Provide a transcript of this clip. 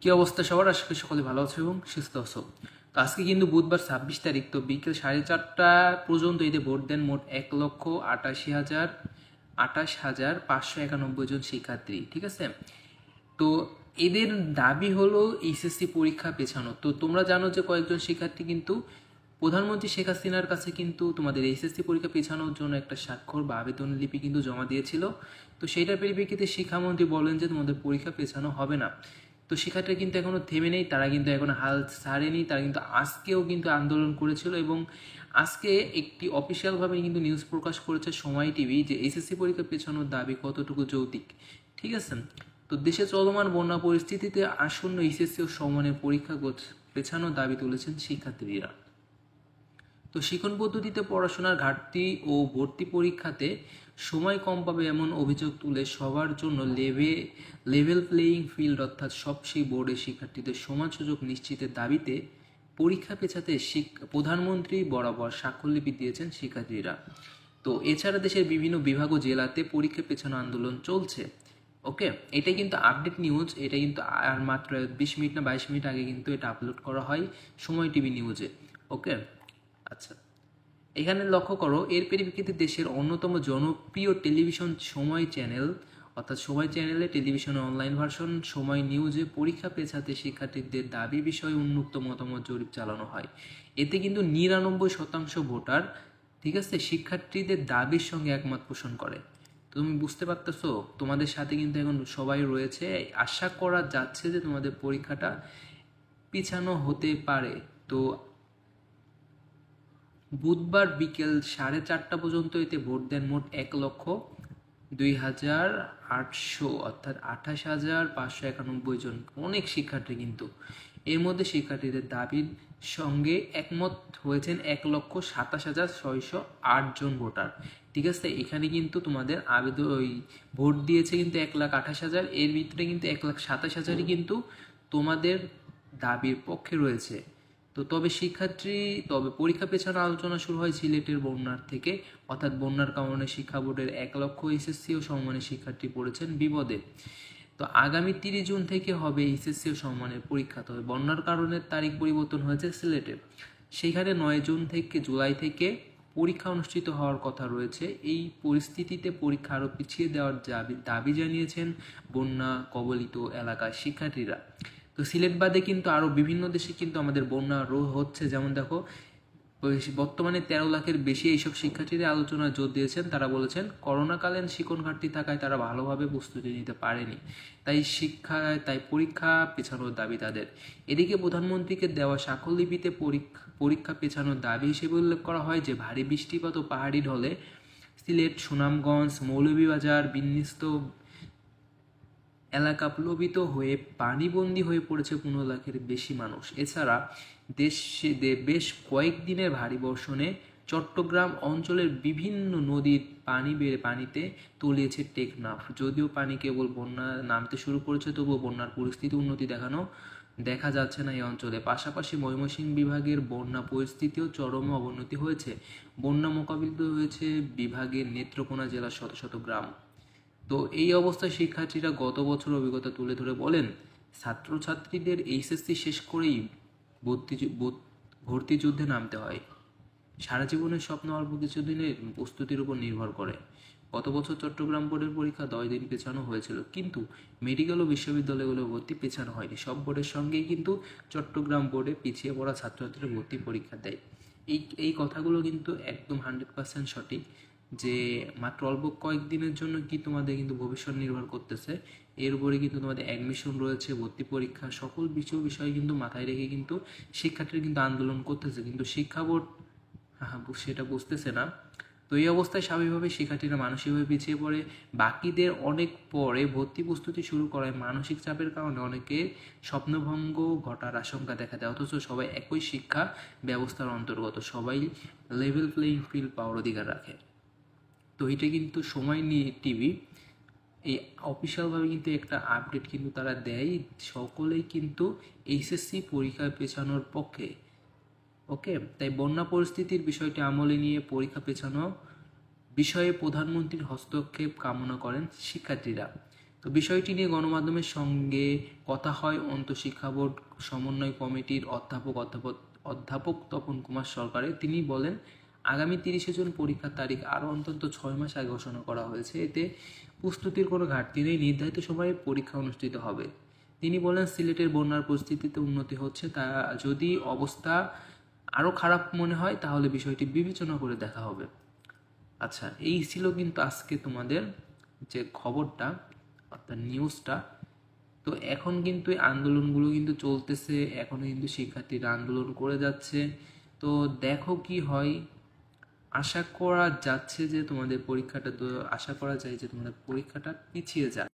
কি অবস্থা সবার? আশা করি সকলে ভালো আছো এবং সুস্থ আছো। তো আজকে কিন্তু বুধবার 26 তারিখ, তো বিকেল 4:30 পর্যন্ত এতে ভোট দেন মোট 1,88,591 জন শিক্ষার্থী। ঠিক আছে, তো এদের দাবি হলো এইচএসসি পরীক্ষা পেছানো। তো তোমরা জানো যে কয়েকজন শিক্ষার্থী কিন্তু প্রধানমন্ত্রী শেখ হাসিনার কাছে কিন্তু তোমাদের এইচএসসি পরীক্ষা পেছানোর জন্য একটা স্বাক্ষর বা আবেদন লিপি কিন্তু জমা দিয়েছিল। তো সেইটার পরিপ্রেক্ষিতে শিক্ষামন্ত্রী বলেন যে তোমাদের পরীক্ষা পেছানো হবে না। তো শিক্ষার্থীরা কিন্তু এখনো থেমে নেই, তারা কিন্তু এখনো হাল ছাড়েনি, তারা কিন্তু আজকেও কিন্তু আন্দোলন করেছিল এবং আজকে একটি অফিসিয়ালভাবে কিন্তু নিউজ প্রকাশ করেছে সময় টিভি যে এইচএসসি পরীক্ষা পেছানোর দাবি কতটুকু যৌক্তিক। ঠিক আছে, তো দেশে চলমান বন্যা পরিস্থিতিতে আসন্ন এইচএসসি ও সমমানের পরীক্ষা পেছানোর দাবি তুলেছেন শিক্ষার্থীরা। তো শিক্ষণ পদ্ধতিতে পড়াশোনার ঘাটতি ও ভর্তি পরীক্ষাতে সময় কম পাবে এমন অভিযোগ তুলে সবার জন্য লেভেল প্লেয়িং ফিল্ড অর্থাৎ সব সেই বোর্ডের শিক্ষার্থীদের সমান সুযোগ নিশ্চিতের দাবিতে পরীক্ষা পেছাতে প্রধানমন্ত্রী বরাবর স্বাক্ষরলিপি দিয়েছেন শিক্ষার্থীরা। তো এছাড়া দেশের বিভিন্ন বিভাগ ও জেলাতে পরীক্ষা পেছানো আন্দোলন চলছে। ওকে, এটা কিন্তু আপডেট নিউজ, এটা কিন্তু আর মাত্র 20 মিনিট না 22 মিনিট আগে কিন্তু এটা আপলোড করা হয় সময় টিভি নিউজে। ওকে, আচ্ছা, এখানে লক্ষ্য করো, এর পরিপ্রেক্ষিতে দেশের অন্যতম জনপ্রিয় টেলিভিশন সময় চ্যানেল অর্থাৎ সময় চ্যানেলে টেলিভিশনের অনলাইন ভার্সন সময় নিউজে পরীক্ষা পেছাতে শিক্ষার্থীদের দাবি বিষয়ে উন্মুক্ত মতামত জরিপ চালানো হয়। এতে কিন্তু 99% ভোটার, ঠিক আছে, শিক্ষার্থীদের দাবির সঙ্গে একমত পোষণ করে। তুমি বুঝতে পারতেছো, তোমাদের সাথে কিন্তু এখন সবাই রয়েছে। আশা করা যাচ্ছে যে তোমাদের পরীক্ষাটা পিছানো হতে পারে। তো বুধবার বিকেল 4:30 পর্যন্ত এতে ভোট দেন মোট 1,02,800 অর্থাৎ 28,591 জন। অনেক শিক্ষার্থী কিন্তু এর মধ্যে শিক্ষার্থীদের দাবির সঙ্গে একমত হয়েছেন 1,27,608 জন ভোটার। ঠিক আছে, এখানে কিন্তু তোমাদের আবেদন ওই ভোট দিয়েছে কিন্তু 1,28,000, এর ভিতরে কিন্তু 1,27,000ই কিন্তু তোমাদের দাবির পক্ষে রয়েছে। তো তবে পরীক্ষা পেছানো আলোচনা শুরু হয় সিলেটের বন্যার থেকে, অর্থাৎ বন্যার কারণে শিক্ষা বোর্ডের 1,00,000 এসএসসি ও সমমানের শিক্ষার্থী পড়েছেন বিপদে। তো আগামী 30 জুন থেকে হবে এইচএসসি ও সমমানের পরীক্ষা। তবে বন্যার কারণে তারিখ পরিবর্তন হয়েছে সিলেটে, সেখানে 9 জুলাই থেকে পরীক্ষা অনুষ্ঠিত হওয়ার কথা রয়েছে। এই পরিস্থিতিতে পরীক্ষা আরও পিছিয়ে দেওয়ার দাবি জানিয়েছেন বন্যা কবলিত এলাকার শিক্ষার্থীরা। তো সিলেট বাদে কিন্তু আরও বিভিন্ন দেশে কিন্তু আমাদের বন্যা হচ্ছে, যেমন দেখো বর্তমানে 13 লাখের বেশি এইসব শিক্ষার্থীদের আলোচনায় জোর দিয়েছেন। তারা বলেছেন করোনাকালীন শিক্ষণ ঘাটতি থাকায় তারা ভালোভাবে প্রস্তুতি নিতে পারেনি, তাই পরীক্ষা পেছানোর দাবি তাদের। এদিকে প্রধানমন্ত্রীকে দেওয়া স্বাক্ষরলিপিতে পরীক্ষা পেছানোর দাবি হিসেবে উল্লেখ করা হয় যে ভারী বৃষ্টিপাত ও পাহাড়ি ঢলে সিলেট, সুনামগঞ্জ, মৌলভীবাজার বিন্যস্ত এলাকা প্লাবিত হয়ে পানিবন্দী হয়ে পড়েছে 15 লাখের বেশি মানুষ। এছাড়া দেশে বেশ কয়েকদিনের ভারী বর্ষণে চট্টগ্রাম অঞ্চলের বিভিন্ন নদীর পানি বেড়ে পানিতে তলিয়েছে টেকনাফ। যদিও পানি কেবল বন্যা নামতে শুরু করেছে, তবুও বন্যার পরিস্থিতি উন্নতি দেখা যাচ্ছে না এই অঞ্চলে। পাশাপাশি ময়মনসিংহ বিভাগের বন্যা পরিস্থিতিও চরম অবনতি হয়েছে। বন্যা মোকাবিলা হয়েছে বিভাগের নেত্রকোনা জেলার শত শত গ্রাম। তো এই অবস্থায় শিক্ষার্থীরা গত বছর অভিজ্ঞতা তুলে ধরে বলেন, ছাত্রছাত্রীদের এইচএসসি শেষ করেই ভর্তি যুদ্ধে নামতে হয়। সারা জীবনের স্বপ্ন অল্প কিছুদিনের প্রস্তুতির উপর নির্ভর করে। গত বছর চট্টগ্রাম বোর্ডের পরীক্ষা 10 দিন পেছানো হয়েছিল, কিন্তু মেডিকেল ও বিশ্ববিদ্যালয়গুলো ভর্তি পেছানো হয়নি। সব বোর্ডের সঙ্গেই কিন্তু চট্টগ্রাম বোর্ডে পিছিয়ে পড়া ছাত্রছাত্রীরা ভর্তি পরীক্ষা দেয়। এই কথাগুলো কিন্তু একদম 100% সঠিক, যে মাত্র অল্প কয়েকদিনের জন্য কি তোমাদের কিন্তু ভবিষ্যৎ নির্ভর করতেছে। এর উপরে কিন্তু তোমাদের অ্যাডমিশন রয়েছে, ভর্তি পরীক্ষা, সকল বিষয় কিন্তু মাথায় রেখে কিন্তু শিক্ষার্থীরা কিন্তু আন্দোলন করতেছে, কিন্তু শিক্ষা বোর্ড সেটা বুঝতেছে না। তো এই অবস্থায় স্বাভাবিকভাবে শিক্ষার্থীরা মানসিকভাবে পিছিয়ে পড়ে। বাকিদের অনেক পরে ভর্তি প্রস্তুতি শুরু করায় মানসিক চাপের কারণে অনেকের স্বপ্নভঙ্গ ঘটার আশঙ্কা দেখা দেয়। অথচ সবাই একই শিক্ষা ব্যবস্থার অন্তর্গত, সবাই লেভেল প্লেয়িং ফিল্ড পাওয়ার অধিকার রাখে। তো এটা কিন্তু সময় নিয়ে টিভি এই অফিসিয়ালভাবে কিন্তু একটা আপডেট কিন্তু তারা দেয়, সকলেই কিন্তু এইচএসসি পরীক্ষা পেছানোর পক্ষে। ওকে, তাই বন্যা পরিস্থিতির বিষয়টি আমলে নিয়ে পরীক্ষা পেছানো বিষয়ে প্রধানমন্ত্রীর হস্তক্ষেপ কামনা করেন শিক্ষার্থীরা। তো তো বিষয়টি নিয়ে গণমাধ্যমের সঙ্গে কথা হয় অন্তঃশিক্ষা বোর্ড সমন্বয় কমিটির অধ্যাপক তপন কুমার সরকারের। তিনি বলেন, আগামী 30শে জুন পরীক্ষার তারিখ আরও অন্তত 6 মাস আগে ঘোষণা করা হয়েছে। এতে প্রস্তুতির কোনো ঘাটতি নেই, নির্ধারিত সময়ে পরীক্ষা অনুষ্ঠিত হবে। তিনি বলেন, সিলেটের বন্যার পরিস্থিতিতে উন্নতি হচ্ছে, তা যদি অবস্থা আরও খারাপ মনে হয় তাহলে বিষয়টি বিবেচনা করে দেখা হবে। আচ্ছা, এই ছিল কিন্তু আজকে তোমাদের যে খবরটা অর্থাৎ নিউজটা। তো এখন কিন্তু এই আন্দোলনগুলো কিন্তু চলতেছে, এখনও কিন্তু শিক্ষার্থীরা আন্দোলন করে যাচ্ছে। তো দেখো কি হয়। আশা করা যায় যে তোমাদের পরীক্ষাটা পিছিয়ে যায়।